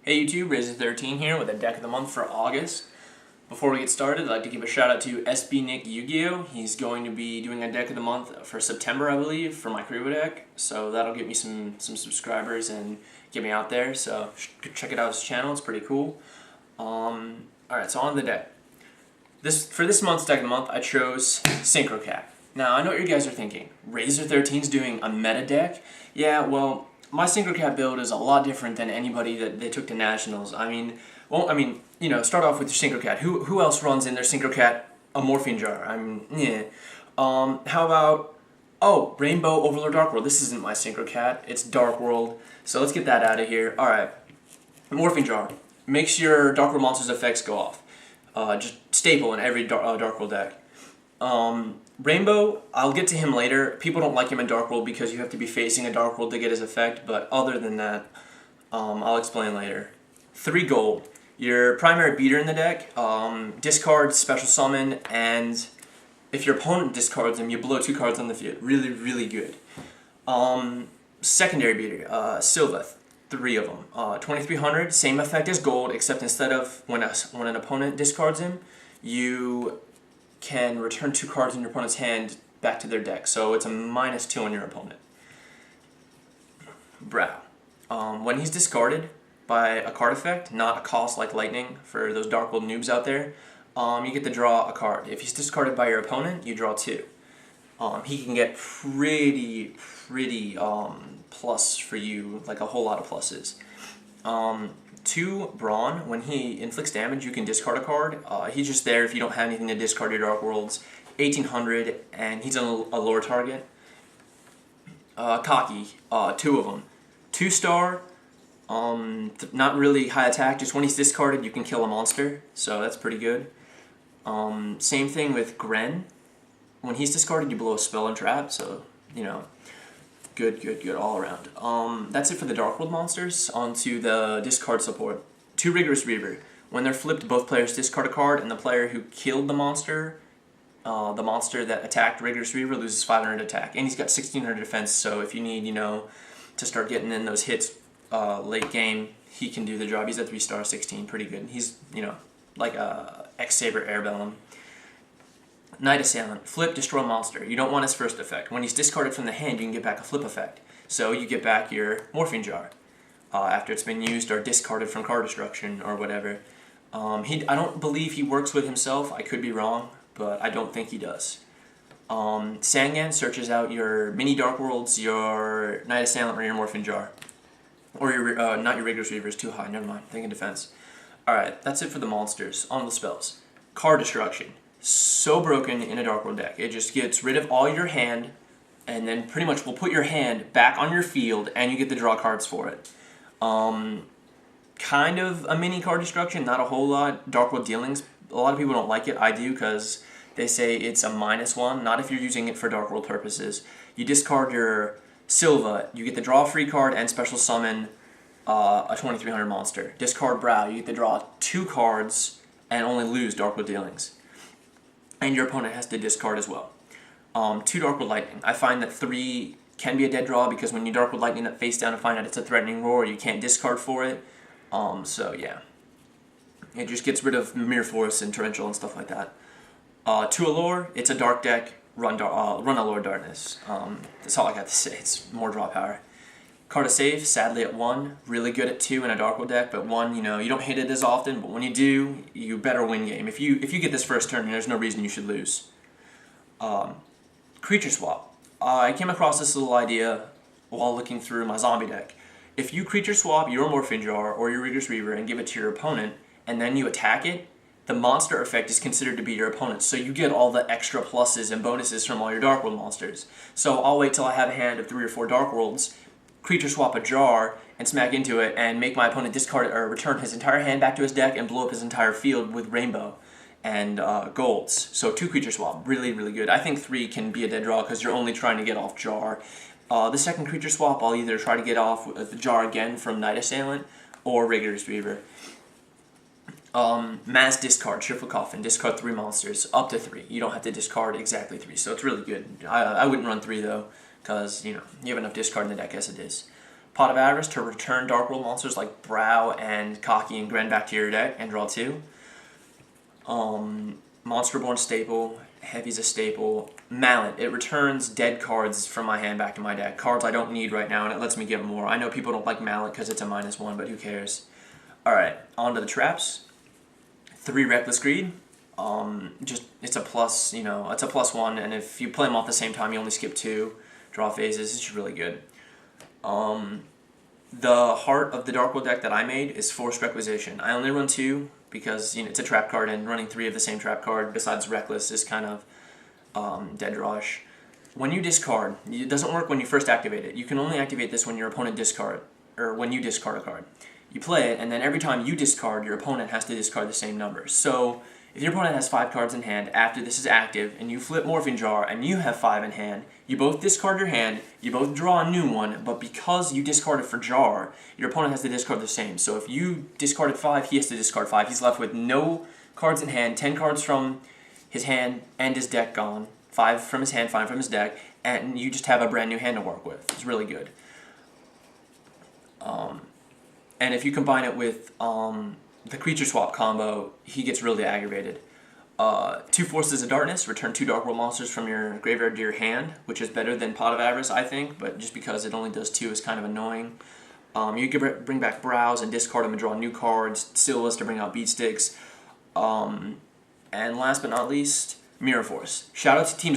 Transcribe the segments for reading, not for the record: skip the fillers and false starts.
Hey YouTube, Rayzer13 here with a deck of the month for August. Before we get started, I'd like to give a shout out to SB Nick Yu-Gi-Oh! He's going to be doing a deck of the month for September, I believe, for my Krivo deck. So that'll get me some subscribers and get me out there. So check it out, his channel, it's pretty cool. Alright, so on the deck. For this month's deck of the month, I chose Synchro Cat. Now, I know what you guys are thinking. Rayzer13's doing a meta deck? Yeah, well, my Synchro Cat build is a lot different than anybody that they took to Nationals. Start off with your Synchro Cat. Who else runs in their Synchro Cat a Morphine Jar? How about, Rainbow Overlord Dark World. This isn't my Synchro Cat, it's Dark World. So let's get that out of here. Alright, Morphine Jar. Makes your Dark World monsters' effects go off. Just staple in every Dark World deck. Rainbow, I'll get to him later. People don't like him in Dark World because you have to be facing a Dark World to get his effect, but other than that, I'll explain later. 3 gold. Your primary beater in the deck, discard, special summon, and if your opponent discards him, you blow 2 cards on the field. Really, really good. Secondary beater, Silva, 3 of them. 2300, same effect as gold, except instead of when an opponent discards him, you can return 2 cards in your opponent's hand back to their deck. So it's a -2 on your opponent. Brow. When he's discarded by a card effect, not a cost like lightning for those Dark World noobs out there, you get to draw a card. If he's discarded by your opponent, you draw 2. He can get pretty plus for you, like a whole lot of pluses. 2 Brawn, when he inflicts damage, you can discard a card. He's just there if you don't have anything to discard your Dark Worlds. 1800, and he's on a lower target. Cocky, 2 of them. 2-star, not really high attack, just when he's discarded you can kill a monster, so that's pretty good. Same thing with Gren. When he's discarded you blow a spell and trap, so, you know, good all around. That's it for the Dark World monsters. On to the discard support. 2 Rigorous Reaver. When they're flipped, both players discard a card, and the player who killed the monster that attacked Rigorous Reaver, loses 500 attack. And he's got 1600 defense, so if you need, to start getting in those hits late game, he can do the job. He's at 3-star, 16, pretty good. He's, like a X-Saber Airbellum. Night Assailant. Flip, destroy monster. You don't want his first effect. When he's discarded from the hand, you can get back a flip effect. So you get back your Morphine Jar after it's been used or discarded from card destruction or whatever. I don't believe he works with himself. I could be wrong, but I don't think he does. Sangan searches out your mini Dark Worlds, your Night Assailant, or your Morphine Jar. Or your, not your Rigorous Reaver is too high, never mind, thinking defense. Alright, that's it for the monsters. On the spells. Card Destruction. So broken in a Dark World deck. It just gets rid of all your hand, and then pretty much will put your hand back on your field, and you get to draw cards for it. Kind of a mini card destruction, not a whole lot. Dark World Dealings, a lot of people don't like it. I do, because they say it's a -1, not if you're using it for Dark World purposes. You discard your Silva, you get to draw a free card and special summon a 2300 monster. Discard Brow, you get to draw 2 cards and only lose Dark World Dealings. And your opponent has to discard as well. 2 Dark World Lightning. I find that 3 can be a dead draw because when you Dark World Lightning that face down and find out it's a threatening roar, you can't discard for it. So yeah. It just gets rid of Mirror Force and Torrential and stuff like that. 2 Allure, it's a dark deck, run Allure Darkness. That's all I got to say, it's more draw power. Card of Save, sadly at 1, really good at 2 in a Dark World deck, but 1, you don't hit it as often, but when you do, you better win game. If you get this first turn, there's no reason you should lose. Creature Swap. I came across this little idea while looking through my zombie deck. If you creature swap your Morphine Jar or your Rigorous Reaver and give it to your opponent, and then you attack it, the monster effect is considered to be your opponent's, so you get all the extra pluses and bonuses from all your Dark World monsters. So I'll wait till I have a hand of 3 or 4 Dark Worlds, creature swap a jar, and smack into it, and make my opponent discard it or return his entire hand back to his deck and blow up his entire field with Rainbow and golds. So 2 creature swap, really, really good. I think 3 can be a dead draw because you're only trying to get off Jar. The second creature swap, I'll either try to get off the Jar again from Night Assailant or Rigorous Reaver. Mass Discard, Cheerful Coffin, discard 3 monsters, up to 3. You don't have to discard exactly 3, so it's really good. I wouldn't run 3 though, because, you have enough discard in the deck as it is. Pot of Avarice to return Dark World monsters like Brow and Cocky and Gren back to your deck and draw 2. Monsterborn staple, Heavy's a staple. Mallet, it returns dead cards from my hand back to my deck. Cards I don't need right now, and it lets me get more. I know people don't like Mallet because it's a -1, but who cares? Alright, on to the traps. 3 Reckless Greed. It's a plus, it's a +1, and if you play them all at the same time, you only skip 2 draw phases. It's really good. The heart of the Dark World deck that I made is Forced Requisition. I only run 2 because it's a trap card, and running 3 of the same trap card besides Reckless is kind of dead drawish. When you discard, it doesn't work when you first activate it. You can only activate this when your opponent when you discard a card. You play it, and then every time you discard, your opponent has to discard the same number. So if your opponent has 5 cards in hand after this is active, and you flip Morphing Jar, and you have 5 in hand, you both discard your hand, you both draw a new one, but because you discarded for Jar, your opponent has to discard the same. So if you discarded 5, he has to discard 5. He's left with no cards in hand, 10 cards from his hand and his deck gone, 5 from his hand, 5 from his deck, and you just have a brand new hand to work with. It's really good. And if you combine it with the creature swap combo, he gets really aggravated. 2 Forces of Darkness, return 2 Dark World monsters from your graveyard to your hand, which is better than Pot of Avarice, I think, but just because it only does 2 is kind of annoying. You can bring back Brows and discard them and draw new cards, Sylva's to bring out Beat Sticks. And last but not least, Mirror Force. Shout out to Team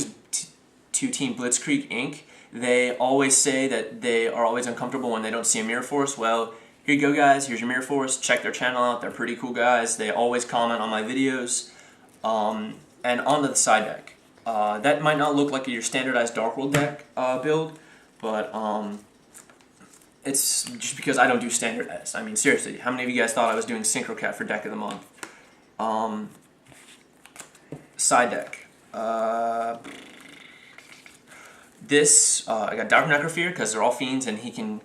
Blitzkrieg Inc. They always say that they are always uncomfortable when they don't see a Mirror Force. Well, here you go, guys. Here's your Mirror Force. Check their channel out. They're pretty cool guys. They always comment on my videos. And onto the side deck. That might not look like your standardized Dark World deck build, but it's just because I don't do standardized. I mean, seriously, how many of you guys thought I was doing Synchro Cat for Deck of the Month? Side deck. I got Dark Necrophere because they're all fiends, and he can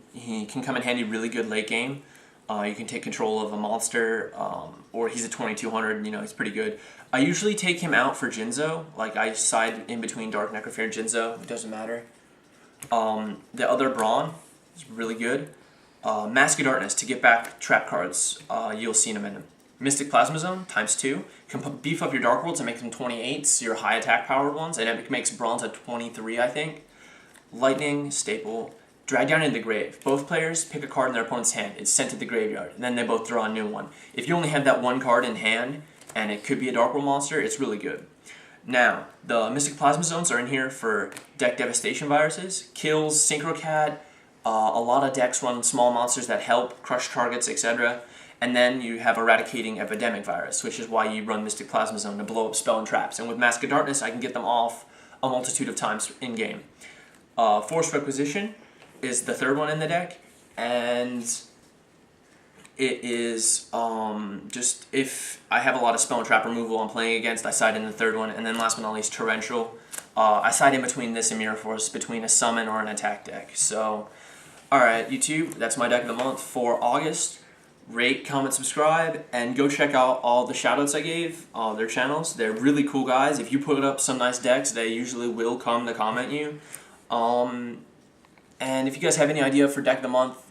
come in handy really good late game. You can take control of a monster, or he's a 2200. He's pretty good. I usually take him out for Jinzo. Like I side in between Dark Necrophere and Jinzo. It doesn't matter. The other Brawn is really good. Mask of Darkness to get back trap cards. You'll see in a minute. Mystic Plasma Zone ×2 can beef up your Dark Worlds and make them 28s, your high attack powered ones, and it makes Bronze a 23, I think. Lightning, staple, drag down into the grave. Both players pick a card in their opponent's hand. It's sent to the graveyard, and then they both draw a new one. If you only have that one card in hand, and it could be a Dark World monster, it's really good. Now, the Mystic Plasma Zones are in here for deck devastation viruses, kills, Synchro Cat. A lot of decks run small monsters that help, crush targets, etc. And then you have Eradicating Epidemic Virus, which is why you run Mystic Plasma Zone to blow up spell and traps. And with Mask of Darkness, I can get them off a multitude of times in-game. Forced Requisition is the third one in the deck, and it is just if I have a lot of spell and trap removal I'm playing against, I side in the third one. And then last but not least, Torrential. I side in between this and Mirror Force, between a summon or an attack deck. So, alright, YouTube, that's my deck of the month for August. Rate, comment, subscribe, and go check out all the shoutouts I gave, their channels. They're really cool guys. If you put up some nice decks, they usually will come to comment you. And if you guys have any idea for deck of the month,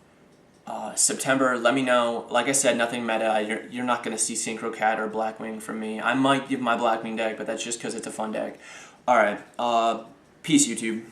September, let me know. Like I said, nothing meta. You're not going to see Synchro Cat or Blackwing from me. I might give my Blackwing deck, but that's just because it's a fun deck. Alright, peace, YouTube.